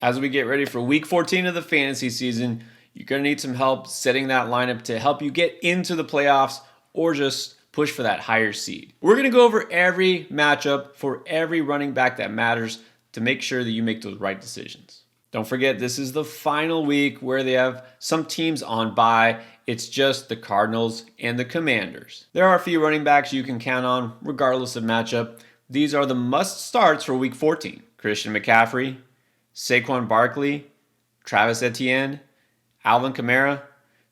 As we get ready for week 14 of the fantasy season, you're going to need some help setting that lineup to help you get into the playoffs or just push for that higher seed. We're going to go over every matchup for every running back that matters to make sure that you make those right decisions. Don't forget, this is the final week where they have some teams on bye. It's just the Cardinals and the Commanders. There are a few running backs you can count on regardless of matchup. These are the must starts for week 14. Christian McCaffrey, Saquon Barkley, Travis Etienne, Alvin Kamara,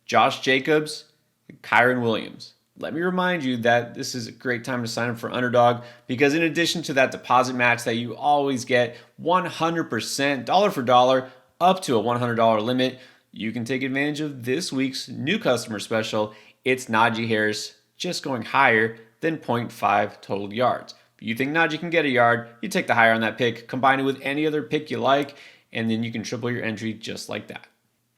Josh Jacobs, and Kyron Williams. Let me remind you that this is a great time to sign up for Underdog because in addition to that deposit match that you always get 100% dollar for dollar up to a $100 limit, you can take advantage of this week's new customer special. It's Najee Harris just going higher than 0.5 total yards. If you think Najee can get a yard, you take the higher on that pick, combine it with any other pick you like, and then you can triple your entry just like that.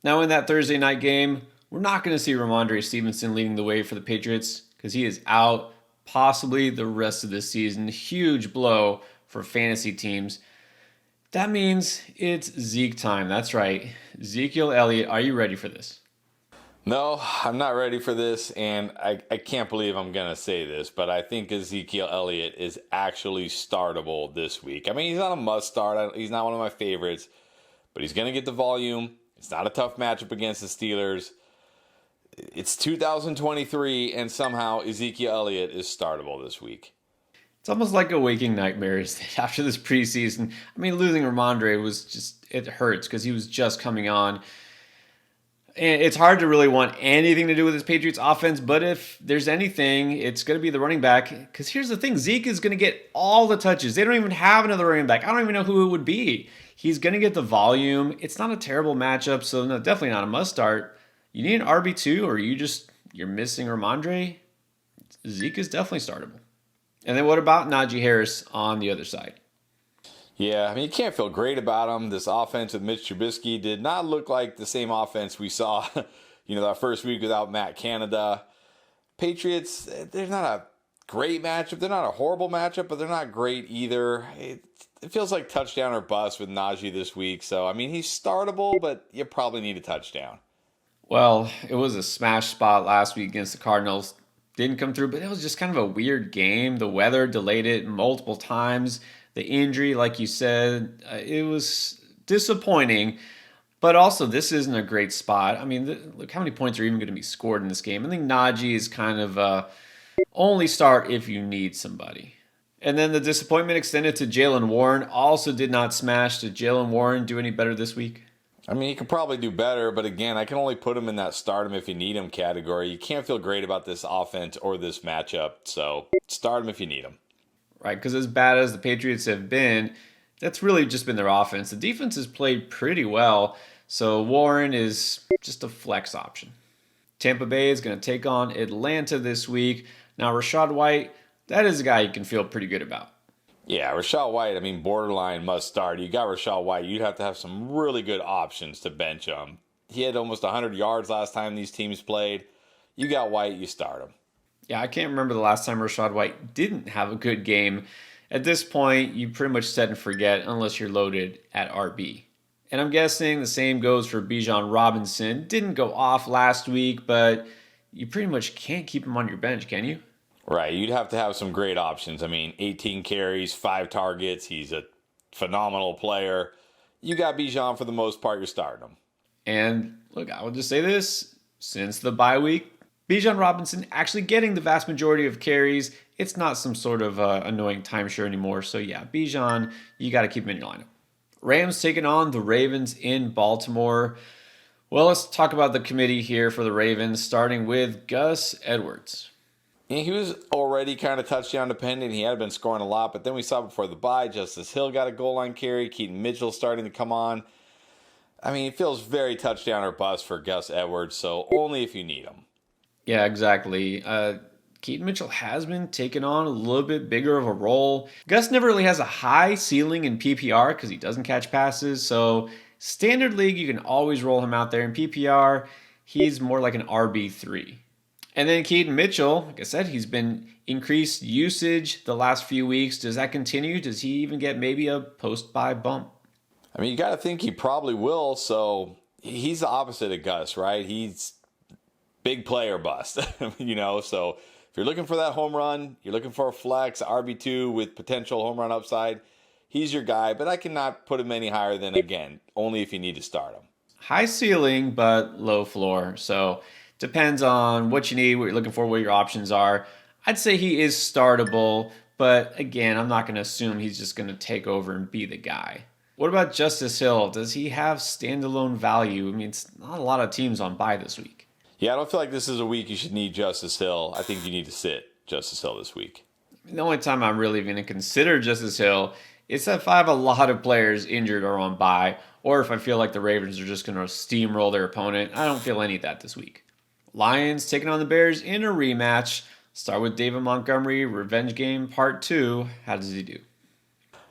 Now in that Thursday night game, we're not going to see Ramondre Stevenson leading the way for the Patriots because he is out possibly the rest of the season. Huge blow for fantasy teams. That means it's Zeke time. That's right. Ezekiel Elliott, are you ready for this? No, I'm not ready for this, and I can't believe I'm going to say this, but I think Ezekiel Elliott is actually startable this week. I mean, he's not a must start. He's not one of my favorites, but he's going to get the volume. It's not a tough matchup against the Steelers. It's 2023, and somehow Ezekiel Elliott is startable this week. It's almost like a waking nightmare after this preseason. I mean, losing Ramondre was just, it hurts because he was just coming on. And it's hard to really want anything to do with this Patriots offense, but if there's anything, it's going to be the running back. Because here's the thing, Zeke is going to get all the touches. They don't even have another running back. I don't even know who it would be. He's going to get the volume. It's not a terrible matchup, so no, definitely not a must start. You need an RB2, or you're missing Ramondre. Zeke is definitely startable. And then what about Najee Harris on the other side? Yeah, I mean, you can't feel great about him. This offense with Mitch Trubisky did not look like the same offense we saw, that first week without Matt Canada. Patriots, they're not a great matchup. They're not a horrible matchup, but they're not great either. It feels like touchdown or bust with Najee this week. So, I mean, he's startable, but you probably need a touchdown. Well, it was a smash spot last week against the Cardinals. Didn't come through, but it was just kind of a weird game. The weather delayed it multiple times. The injury, like you said, it was disappointing. But also, this isn't a great spot. I mean, look how many points are even going to be scored in this game. I think Najee is kind of only start if you need somebody. And then the disappointment extended to Jaylen Warren. Also did not smash. Did Jaylen Warren do any better this week? I mean, he could probably do better, but again, I can only put him in that start him if you need him category. You can't feel great about this offense or this matchup, so start him if you need him. Right, because as bad as the Patriots have been, that's really just been their offense. The defense has played pretty well, so Warren is just a flex option. Tampa Bay is going to take on Atlanta this week. Now, Rachaad White, that is a guy you can feel pretty good about. Yeah, Rachaad White, I mean, borderline must start. You got Rachaad White, you'd have to have some really good options to bench him. He had almost 100 yards last time these teams played. You got White, you start him. Yeah, I can't remember the last time Rachaad White didn't have a good game. At this point, you pretty much set and forget unless you're loaded at RB. And I'm guessing the same goes for Bijan Robinson. Didn't go off last week, but you pretty much can't keep him on your bench, can you? Right, you'd have to have some great options. I mean, 18 carries, 5 targets. He's a phenomenal player. You got Bijan for the most part, you're starting him. And look, I will just say this. Since the bye week, Bijan Robinson actually getting the vast majority of carries. It's not some sort of annoying timeshare anymore. So yeah, Bijan, you got to keep him in your lineup. Rams taking on the Ravens in Baltimore. Well, let's talk about the committee here for the Ravens, starting with Gus Edwards. And he was already kind of touchdown dependent. He had been scoring a lot, but then we saw before the bye, Justice Hill got a goal line carry. Keaton Mitchell starting to come on. I mean, it feels very touchdown or bust for Gus Edwards, so only if you need him. Yeah, exactly. Keaton Mitchell has been taking on a little bit bigger of a role. Gus never really has a high ceiling in PPR because he doesn't catch passes. So standard league, you can always roll him out there. In PPR, he's more like an RB3. And then Keaton Mitchell, like I said, he's been increased usage the last few weeks. Does that continue? Does he even get maybe a post-buy bump? I mean, you got to think he probably will. So he's the opposite of Gus, right? He's big play or bust, So if you're looking for that home run, you're looking for a flex, RB2 with potential home run upside, he's your guy. But I cannot put him any higher than, again, only if you need to start him. High ceiling, but low floor. So depends on what you need, what you're looking for, what your options are. I'd say he is startable, but again, I'm not going to assume he's just going to take over and be the guy. What about Justice Hill? Does he have standalone value? I mean, it's not a lot of teams on bye this week. Yeah, I don't feel like this is a week you should need Justice Hill. I think you need to sit Justice Hill this week. The only time I'm really going to consider Justice Hill is if I have a lot of players injured or on bye, or if I feel like the Ravens are just going to steamroll their opponent. I don't feel any of that this week. Lions taking on the Bears in a rematch. Start with David Montgomery, Revenge Game Part 2. How does he do?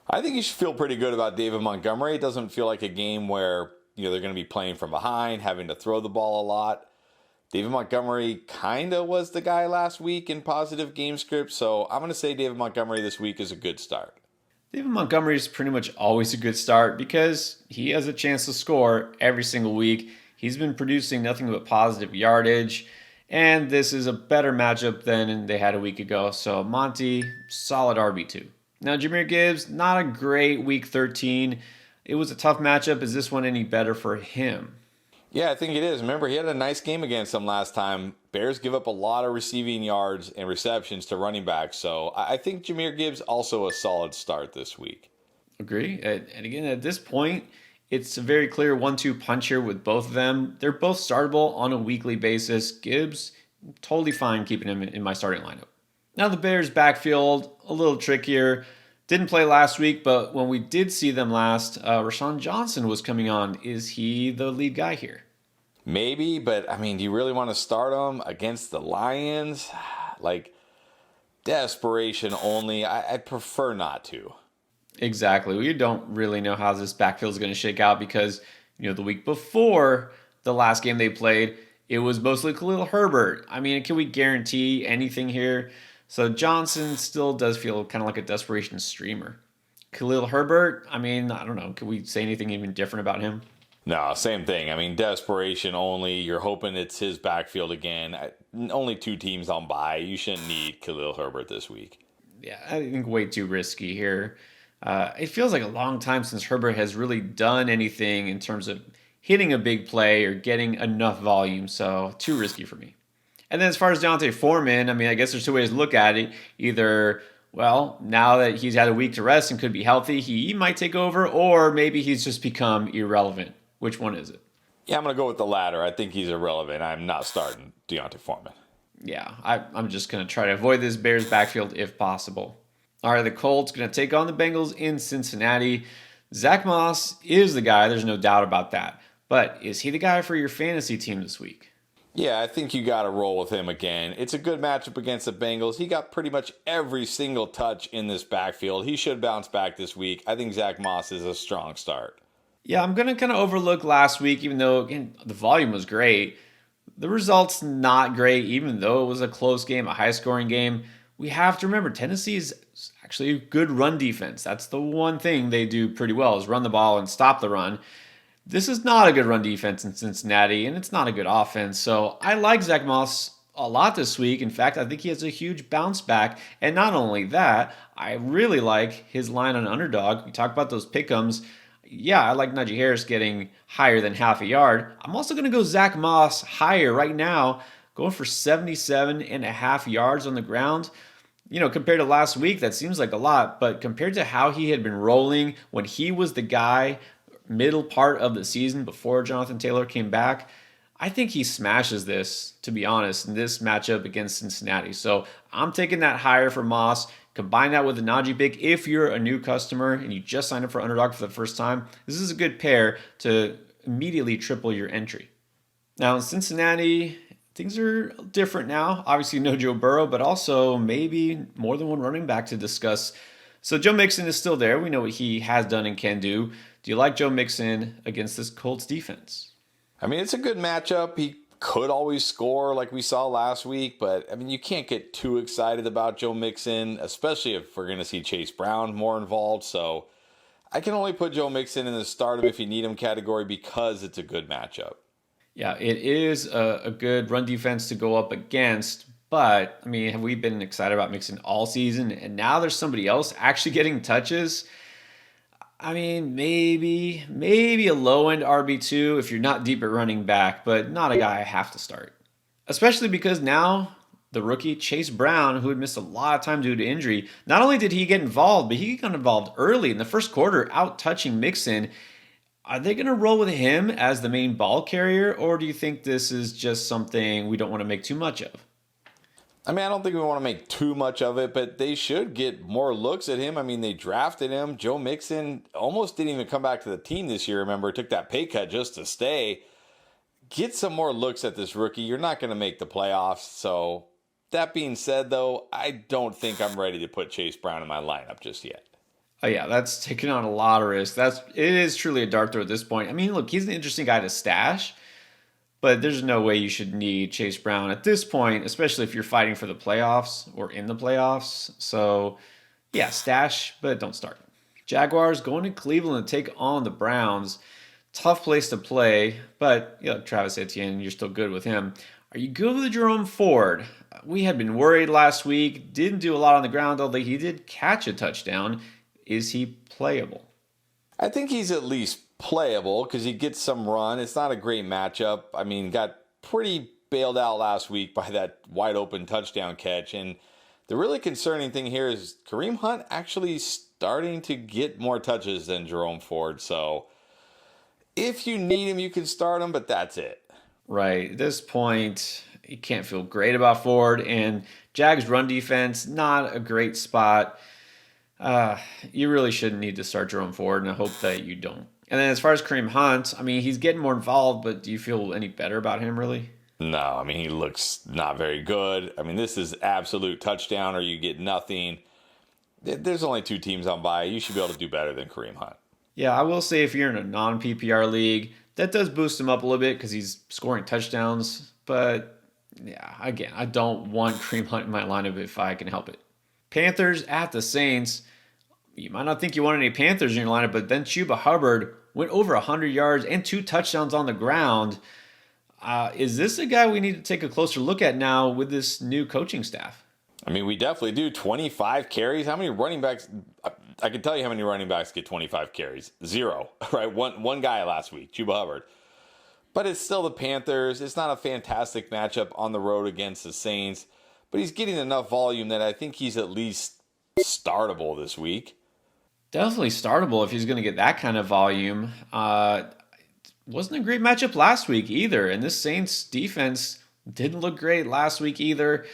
I think you should feel pretty good about David Montgomery. It doesn't feel like a game where they're going to be playing from behind, having to throw the ball a lot. David Montgomery kind of was the guy last week in positive game script, so I'm going to say David Montgomery this week is a good start. David Montgomery is pretty much always a good start because he has a chance to score every single week. He's been producing nothing but positive yardage, and this is a better matchup than they had a week ago. So Monty, solid RB2. Now Jahmyr Gibbs, not a great week 13. It was a tough matchup. Is this one any better for him? Yeah, I think it is. Remember, he had a nice game against them last time. Bears give up a lot of receiving yards and receptions to running backs. So I think Jahmyr Gibbs also a solid start this week. Agree. And again, at this point, it's a very clear 1-2 punch here with both of them. They're both startable on a weekly basis. Gibbs, totally fine keeping him in my starting lineup. Now the Bears backfield, a little trickier. Didn't play last week, but when we did see them last, Rashawn Johnson was coming on. Is he the lead guy here? Maybe, but I mean, do you really want to start him against the Lions? Like, desperation only. I'd prefer not to. Exactly. We don't really know how this backfield is going to shake out because, the week before the last game they played, it was mostly Khalil Herbert. I mean, can we guarantee anything here? So Johnson still does feel kind of like a desperation streamer. Khalil Herbert, I mean, I don't know. Can we say anything even different about him? No, same thing. I mean, desperation only. You're hoping it's his backfield again. Only 2 teams on bye. You shouldn't need Khalil Herbert this week. Yeah, I think way too risky here. It feels like a long time since Herbert has really done anything in terms of hitting a big play or getting enough volume, so too risky for me. And then as far as Deontay Foreman, I mean, I guess there's 2 ways to look at it. Either, well, now that he's had a week to rest and could be healthy, he might take over, or maybe he's just become irrelevant. Which one is it? Yeah, I'm going to go with the latter. I think he's irrelevant. I'm not starting Deontay Foreman. Yeah, I'm just going to try to avoid this Bears backfield if possible. All right, the Colts going to take on the Bengals in Cincinnati. Zach Moss is the guy. There's no doubt about that. But is he the guy for your fantasy team this week? Yeah, I think you got to roll with him again. It's a good matchup against the Bengals. He got pretty much every single touch in this backfield. He should bounce back this week. I think Zach Moss is a strong start. Yeah, I'm going to kind of overlook last week, even though, again, the volume was great. The results not great, even though it was a close game, a high-scoring game. We have to remember, Tennessee is actually a good run defense. That's the one thing they do pretty well, is run the ball and stop the run. This is not a good run defense in Cincinnati, and it's not a good offense. So I like Zach Moss a lot this week. In fact, I think he has a huge bounce back. And not only that, I really like his line on underdog. We talk about those pick'ems. Yeah, I like Najee Harris getting higher than half a yard. I'm also going to go Zach Moss higher right now, going for 77.5 yards on the ground. Compared to last week, that seems like a lot, but compared to how he had been rolling when he was the guy middle part of the season before Jonathan Taylor came back, I think he smashes this, to be honest, in this matchup against Cincinnati. So I'm taking that higher for Moss. Combine that with the Najee pick. If you're a new customer and you just signed up for Underdog for the first time, this is a good pair to immediately triple your entry. Now in Cincinnati, things are different now. Obviously no Joe Burrow, but also maybe more than one running back to discuss. So Joe Mixon is still there. We know what he has done and can do. Do you like Joe Mixon against this Colts defense? I mean, it's a good matchup. He could always score like we saw last week, but I mean, you can't get too excited about Joe Mixon, especially if we're going to see Chase Brown more involved. So I can only put Joe Mixon in the start him if you need him category because it's a good matchup. Yeah, it is a good run defense to go up against. But, I mean, have we been excited about Mixon all season? And now there's somebody else actually getting touches. I mean, maybe a low-end RB2 if you're not deep at running back, but not a guy I have to start. Especially because now the rookie Chase Brown, who had missed a lot of time due to injury, not only did he get involved, but he got involved early in the first quarter, out touching Mixon. Are they going to roll with him as the main ball carrier, or do you think this is just something we don't want to make too much of? I mean, I don't think we want to make too much of it, but they should get more looks at him. I mean, they drafted him. Joe Mixon almost didn't even come back to the team this year. Remember, took that pay cut just to stay. Get some more looks at this rookie. You're not going to make the playoffs. So that being said, though, I don't think I'm ready to put Chase Brown in my lineup just yet. Oh yeah, that's taking on a lot of risk. It is truly a dart throw at this point. I mean, look, he's an interesting guy to stash, but there's no way you should need Chase Brown at this point, especially if you're fighting for the playoffs or in the playoffs. So, yeah, stash, but don't start. Jaguars going to Cleveland to take on the Browns. Tough place to play, but Travis Etienne, you're still good with him. Are you good with Jerome Ford? We had been worried last week. Didn't do a lot on the ground, although he did catch a touchdown. Is he playable? I think he's at least playable because he gets some run. It's not a great matchup. I mean, got pretty bailed out last week by that wide open touchdown catch. And the really concerning thing here is Kareem Hunt actually starting to get more touches than Jerome Ford. So if you need him, you can start him, but that's it. Right. At this point, you can't feel great about Ford. And Jags' run defense, not a great spot. You really shouldn't need to start Jerome Ford, and I hope that you don't. And then as far as Kareem Hunt, I mean, he's getting more involved, but do you feel any better about him, really? No, I mean, he looks not very good. I mean, this is absolute touchdown or you get nothing. There's only 2 teams on bye. You should be able to do better than Kareem Hunt. Yeah, I will say if you're in a non-PPR league, that does boost him up a little bit because he's scoring touchdowns. But, yeah, again, I don't want Kareem Hunt in my lineup if I can help it. Panthers at the Saints. You might not think you want any Panthers in your lineup, but then Chuba Hubbard went over 100 yards and 2 touchdowns on the ground. Is this a guy we need to take a closer look at now with this new coaching staff? I mean, we definitely do. 25 carries. How many running backs? I can tell you how many running backs get 25 carries. 0, right? One guy last week, Chuba Hubbard. But it's still the Panthers. It's not a fantastic matchup on the road against the Saints. But he's getting enough volume that I think he's at least startable this week. Definitely startable if he's going to get that kind of volume. Wasn't a great matchup last week either, and this Saints defense didn't look great last week either.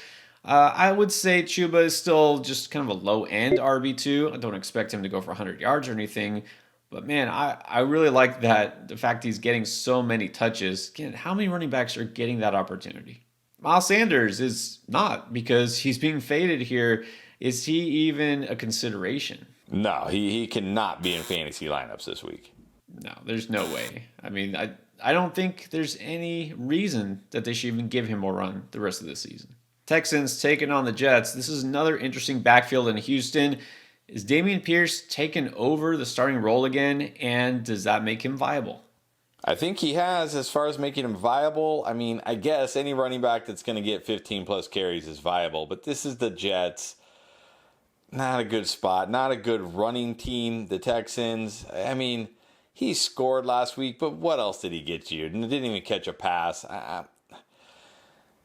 I would say Chuba is still just kind of a low-end RB2. I don't expect him to go for 100 yards or anything, but man, I really like the fact he's getting so many touches. Again, how many running backs are getting that opportunity? Miles Sanders is not, because he's being faded here. Is he even a consideration? No, he cannot be in fantasy lineups this week. No, there's no way. I mean, I don't think there's any reason that they should even give him more run the rest of the season. Texans taking on the Jets. This is another interesting backfield in Houston. Is Dameon Pierce taking over the starting role again, and does that make him viable? I think he has, as far as making him viable. I mean, I guess any running back that's going to get 15-plus carries is viable, but this is the Jets. Not a good spot. Not a good running team, the Texans. I mean, he scored last week, but what else did he get you? Didn't even catch a pass.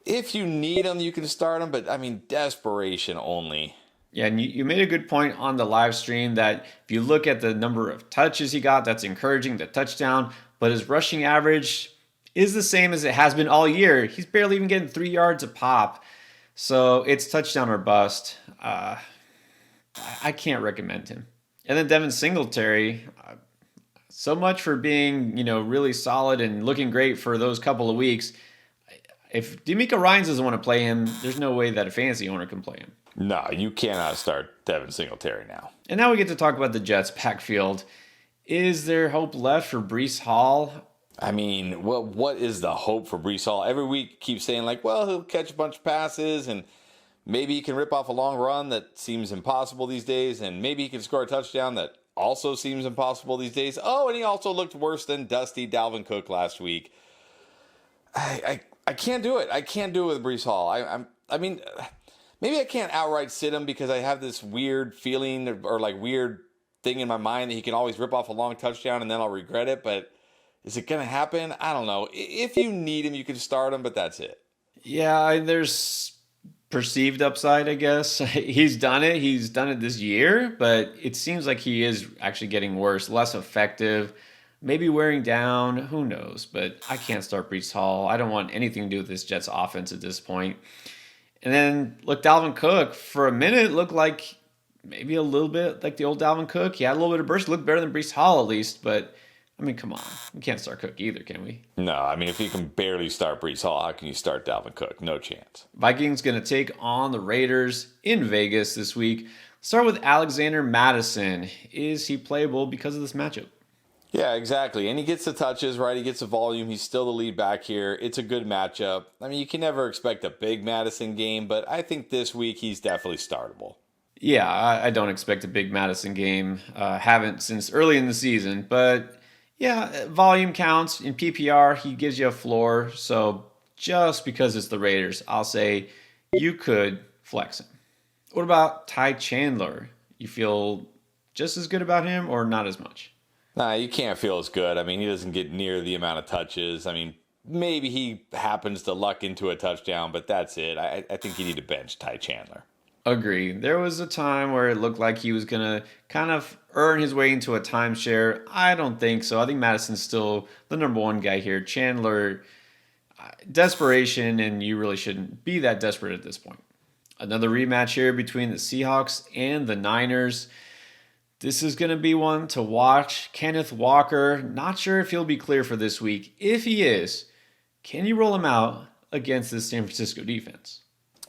If you need him, you can start him, but I mean, desperation only. Yeah, and you made a good point on the live stream that if you look at the number of touches he got, that's encouraging, the touchdown, but his rushing average is the same as it has been all year. He's barely even getting 3 yards a pop. So it's touchdown or bust. I can't recommend him. And then Devin Singletary, so much for being, really solid and looking great for those couple of weeks. If D'Amico Ryans doesn't want to play him, there's no way that a fantasy owner can play him. No, you cannot start Devin Singletary now. And now we get to talk about the Jets backfield. Is there hope left for Breece Hall? I mean, what is the hope for Breece Hall? Every week keeps saying he'll catch a bunch of passes and maybe he can rip off a long run that seems impossible these days, and maybe he can score a touchdown that also seems impossible these days. Oh, and he also looked worse than dusty Dalvin Cook last week. I can't do it. I can't do it with Breece Hall. I mean, maybe I can't outright sit him because I have this weird feeling or like weird thing in my mind that he can always rip off a long touchdown and then I'll regret it. But is it going to happen? I don't know. If you need him, you can start him, but that's it. Yeah, there's perceived upside, I guess. He's done it. He's done it this year, but it seems like he is actually getting worse, less effective, maybe wearing down. Who knows? But I can't start Breece Hall. I don't want anything to do with this Jets offense at this point. And then, look, Dalvin Cook, for a minute, looked like maybe a little bit like the old Dalvin Cook. He had a little bit of burst, looked better than Breece Hall at least, but I mean, come on. We can't start Cook either, can we? No, I mean, if you can barely start Breece Hall, how can you start Dalvin Cook? No chance. Vikings going to take on the Raiders in Vegas this week. Start with Alexander Mattison. Is he playable because of this matchup? Yeah, exactly. And he gets the touches, right? He gets the volume. He's still the lead back here. It's a good matchup. I mean, you can never expect a big Madison game, but I think this week he's definitely startable. Yeah, I don't expect a big Madison game. Haven't since early in the season. But yeah, volume counts. In PPR, he gives you a floor. So just because it's the Raiders, I'll say you could flex him. What about Ty Chandler? You feel just as good about him or not as much? Nah, you can't feel as good. I mean, he doesn't get near the amount of touches. I mean, maybe he happens to luck into a touchdown, but that's it. I think you need to bench Ty Chandler. Agree. There was a time where it looked like he was going to kind of earn his way into a timeshare. I don't think so. I think Madison's still the number one guy here. Chandler, desperation, and you really shouldn't be that desperate at this point. Another rematch here between the Seahawks and the Niners. This is going to be one to watch. Kenneth Walker, not sure if he'll be clear for this week. If he is, can you roll him out against this San Francisco defense?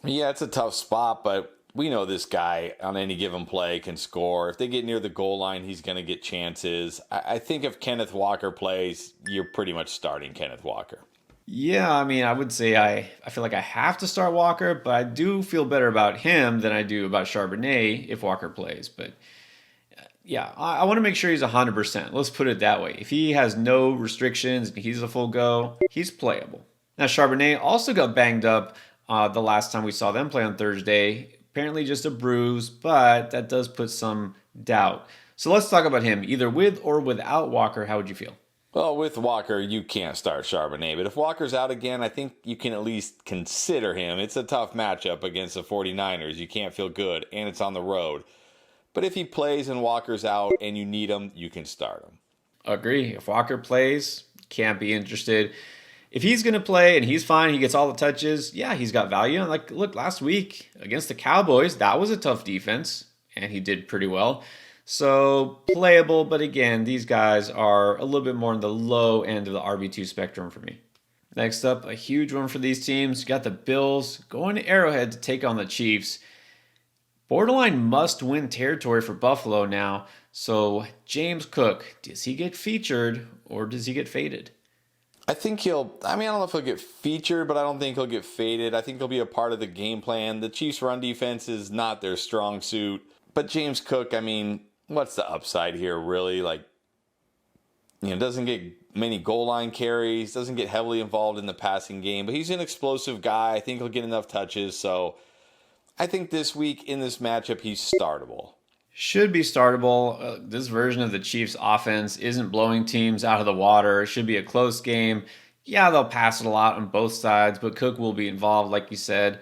Yeah, it's a tough spot, but we know this guy on any given play can score. If they get near the goal line, he's going to get chances. I think if Kenneth Walker plays, you're pretty much starting Kenneth Walker. Yeah, I mean, I would say I feel like I have to start Walker, but I do feel better about him than I do about Charbonnet if Walker plays. But yeah, I want to make sure he's 100%. Let's put it that way. If he has no restrictions and he's a full go, he's playable. Now, Charbonnet also got banged up the last time we saw them play on Thursday. Apparently just a bruise, but that does put some doubt. So let's talk about him. Either with or without Walker, how would you feel? Well, with Walker, you can't start Charbonnet. But if Walker's out again, I think you can at least consider him. It's a tough matchup against the 49ers. You can't feel good, and it's on the road. But if he plays and Walker's out and you need him, you can start him. Agree. If Walker plays, can't be interested. If he's going to play and he's fine, he gets all the touches, yeah, he's got value. And like, look, last week against the Cowboys, that was a tough defense, and he did pretty well. So playable, but again, these guys are a little bit more on the low end of the RB2 spectrum for me. Next up, a huge one for these teams. You got the Bills going to Arrowhead to take on the Chiefs. Borderline must-win territory for Buffalo now. So James Cook, does he get featured or does he get faded? I think I don't know if he'll get featured, but I don't think he'll get faded. I think he'll be a part of the game plan. The Chiefs' run defense is not their strong suit. But James Cook, I mean, what's the upside here, really? Doesn't get many goal line carries, doesn't get heavily involved in the passing game, but he's an explosive guy. I think he'll get enough touches. So I think this week in this matchup, he's startable. Should be startable. This version of the Chiefs offense isn't blowing teams out of the water. It should be a close game. Yeah, they'll pass it a lot on both sides, but Cook will be involved, like you said.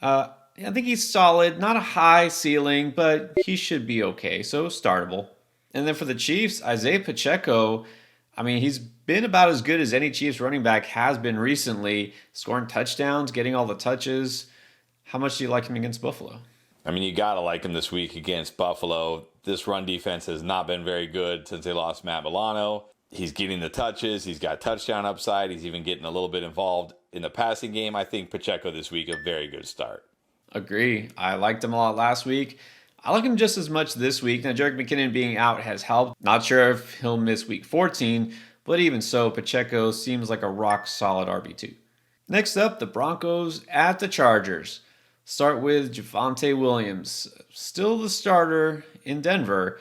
I think he's solid. Not a high ceiling, but he should be okay. So startable. And then for the Chiefs, Isiah Pacheco, I mean, he's been about as good as any Chiefs running back has been recently, scoring touchdowns, getting all the touches. How much do you like him against Buffalo? I mean, you got to like him this week against Buffalo. This run defense has not been very good since they lost Matt Milano. He's getting the touches. He's got touchdown upside. He's even getting a little bit involved in the passing game. I think Pacheco this week, a very good start. Agree. I liked him a lot last week. I like him just as much this week. Now, Jerick McKinnon being out has helped. Not sure if he'll miss week 14, but even so, Pacheco seems like a rock-solid RB2. Next up, the Broncos at the Chargers. Start with Javonte Williams, still the starter in Denver,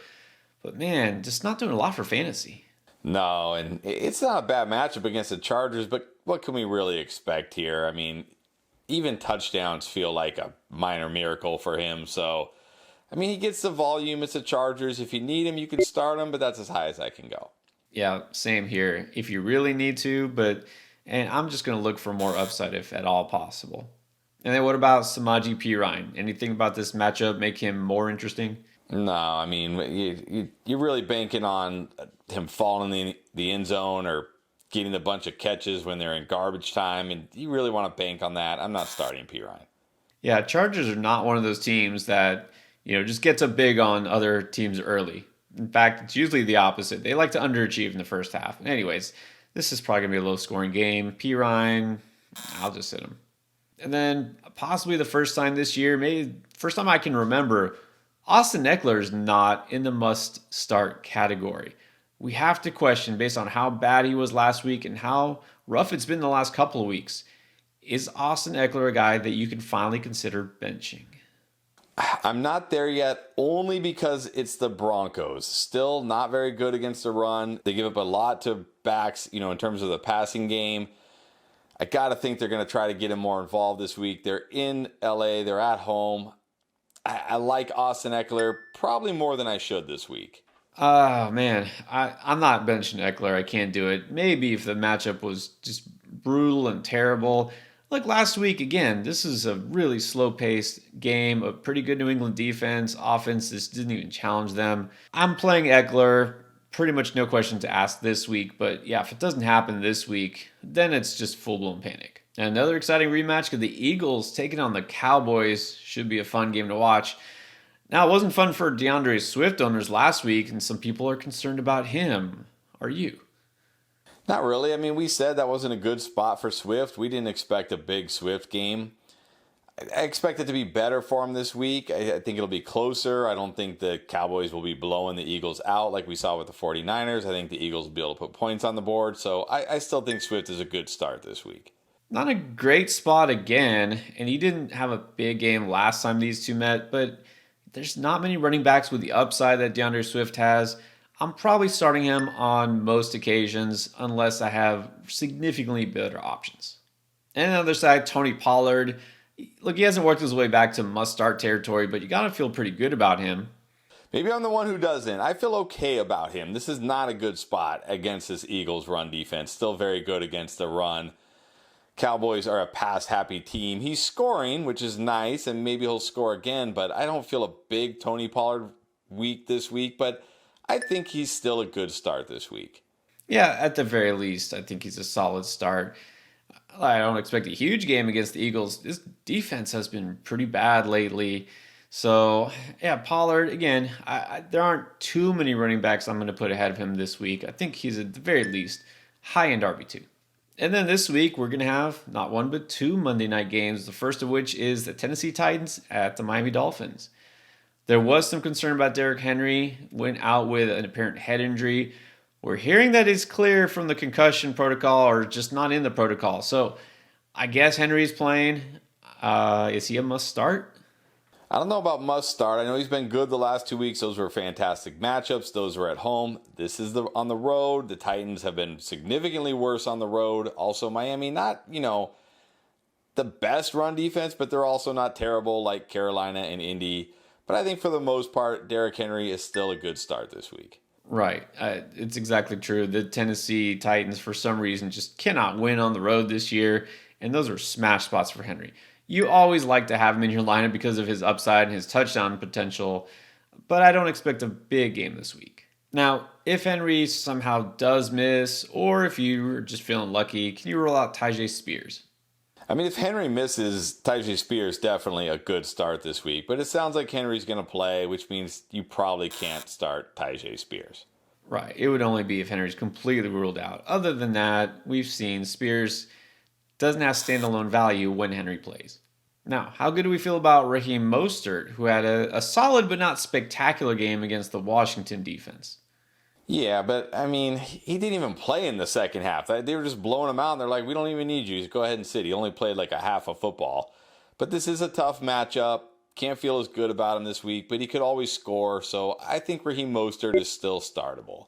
But man, just not doing a lot for fantasy. No, and it's not a bad matchup against the Chargers, but what can we really expect here? I mean, even touchdowns feel like a minor miracle for him. So, I mean, he gets the volume. It's the Chargers. If you need him, you can start him, but that's as high as I can go. Yeah, same here. If you really need to, and I'm just going to look for more upside if at all possible. And then what about Samaje Perine? Anything about this matchup make him more interesting? No, I mean, you're really banking on him falling in the end zone or getting a bunch of catches when they're in garbage time, and you really want to bank on that. I'm not starting P. Ryan. Yeah, Chargers are not one of those teams that, just gets up big on other teams early. In fact, it's usually the opposite. They like to underachieve in the first half. Anyways, this is probably going to be a low-scoring game. P. Ryan, I'll just sit him. And then possibly the first time this year, maybe first time I can remember, Austin Eckler is not in the must-start category. We have to question, based on how bad he was last week and how rough it's been the last couple of weeks, is Austin Eckler a guy that you can finally consider benching? I'm not there yet, only because it's the Broncos. Still not very good against the run. They give up a lot to backs, in terms of the passing game. I got to think they're going to try to get him more involved this week. They're in LA. They're at home. I like Austin Eckler probably more than I should this week. Oh, man. I'm not benching Eckler. I can't do it. Maybe if the matchup was just brutal and terrible. Like last week, again, this is a really slow-paced game, a pretty good New England defense. Offense just didn't even challenge them. I'm playing Eckler. Pretty much no question to ask this week. But yeah, if it doesn't happen this week, then it's just full-blown panic. And another exciting rematch because the Eagles taking on the Cowboys should be a fun game to watch. Now, it wasn't fun for DeAndre Swift owners last week, and some people are concerned about him. Are you? Not really. I mean, we said that wasn't a good spot for Swift. We didn't expect a big Swift game. I expect it to be better for him this week. I think it'll be closer. I don't think the Cowboys will be blowing the Eagles out like we saw with the 49ers. I think the Eagles will be able to put points on the board. So I still think Swift is a good start this week. Not a great spot again, and he didn't have a big game last time these two met, but there's not many running backs with the upside that DeAndre Swift has. I'm probably starting him on most occasions unless I have significantly better options. And on the other side, Tony Pollard. Look, he hasn't worked his way back to must-start territory, but you got to feel pretty good about him. Maybe I'm the one who doesn't. I feel okay about him. This is not a good spot against this Eagles run defense. Still very good against the run. Cowboys are a pass-happy team. He's scoring, which is nice, and maybe he'll score again, but I don't feel a big Tony Pollard week this week, but I think he's still a good start this week. Yeah, at the very least, I think he's a solid start. I don't expect a huge game against the Eagles. This defense has been pretty bad lately. So, yeah, Pollard, again, there aren't too many running backs I'm going to put ahead of him this week. I think he's at the very least high-end RB2. And then this week, we're going to have not one but two Monday night games, the first of which is the Tennessee Titans at the Miami Dolphins. There was some concern about Derrick Henry, went out with an apparent head injury. We're hearing that he's clear from the concussion protocol or just not in the protocol. So I guess Henry's playing. Is he a must start? I don't know about must start. I know he's been good the last 2 weeks. Those were fantastic matchups. Those were at home. This is on the road. The Titans have been significantly worse on the road. Also, Miami, not, the best run defense, but they're also not terrible like Carolina and Indy. But I think for the most part, Derrick Henry is still a good start this week. Right. It's exactly true. The Tennessee Titans, for some reason, just cannot win on the road this year, and those are smash spots for Henry. You always like to have him in your lineup because of his upside and his touchdown potential, but I don't expect a big game this week. Now, if Henry somehow does miss, or if you're just feeling lucky, can you roll out Tyjae Spears? I mean, if Henry misses, Tyjae Spears definitely a good start this week. But it sounds like Henry's going to play, which means you probably can't start Tyjae Spears. Right. It would only be if Henry's completely ruled out. Other than that, we've seen Spears doesn't have standalone value when Henry plays. Now, how good do we feel about Raheem Mostert, who had a solid but not spectacular game against the Washington defense? Yeah, but, I mean, he didn't even play in the second half. They were just blowing him out, and they're like, we don't even need you. Just go ahead and sit. He only played like a half of football. But this is a tough matchup. Can't feel as good about him this week, but he could always score. So I think Raheem Mostert is still startable.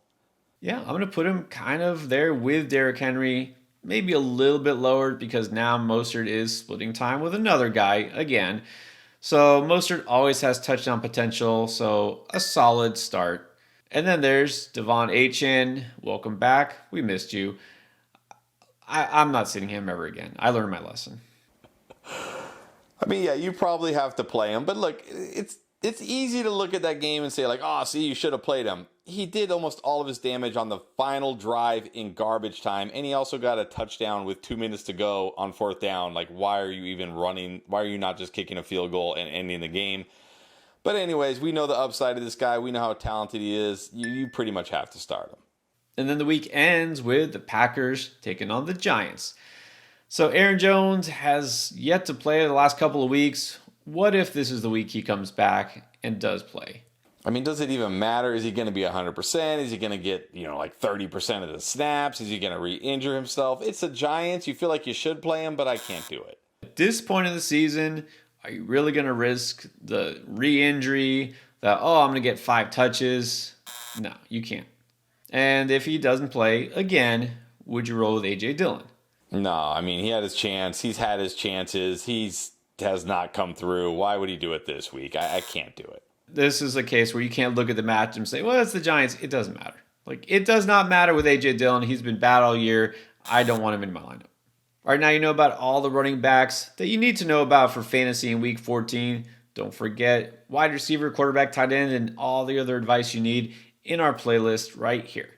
Yeah, I'm going to put him kind of there with Derrick Henry, maybe a little bit lower because now Mostert is splitting time with another guy again. So Mostert always has touchdown potential, so a solid start. And then there's Devon Achane. Welcome back. We missed you. I'm not sitting him ever again. I learned my lesson. I mean, yeah, you probably have to play him, but look, it's easy to look at that game and say like, oh, see, you should have played him. He did almost all of his damage on the final drive in garbage time, and he also got a touchdown with 2 minutes to go on 4th down. Like, why are you even running? Why are you not just kicking a field goal and ending the game? But anyways, we know the upside of this guy. We know how talented he is. You pretty much have to start him. And then the week ends with the Packers taking on the Giants. So Aaron Jones has yet to play the last couple of weeks. What if this is the week he comes back and does play? I mean, does it even matter? Is he going to be 100%? Is he going to get, like 30% of the snaps? Is he going to re-injure himself? It's the Giants. You feel like you should play him, but I can't do it. At this point in the season, are you really going to risk the re-injury that, I'm going to get 5 touches? No, you can't. And if he doesn't play again, would you roll with A.J. Dillon? No, I mean, he had his chance. He's had his chances. Has not come through. Why would he do it this week? I can't do it. This is a case where you can't look at the match and say, well, it's the Giants. It doesn't matter. Like, it does not matter with A.J. Dillon. He's been bad all year. I don't want him in my lineup. All right, now you know about all the running backs that you need to know about for fantasy in Week 14. Don't forget wide receiver, quarterback, tight end, and all the other advice you need in our playlist right here.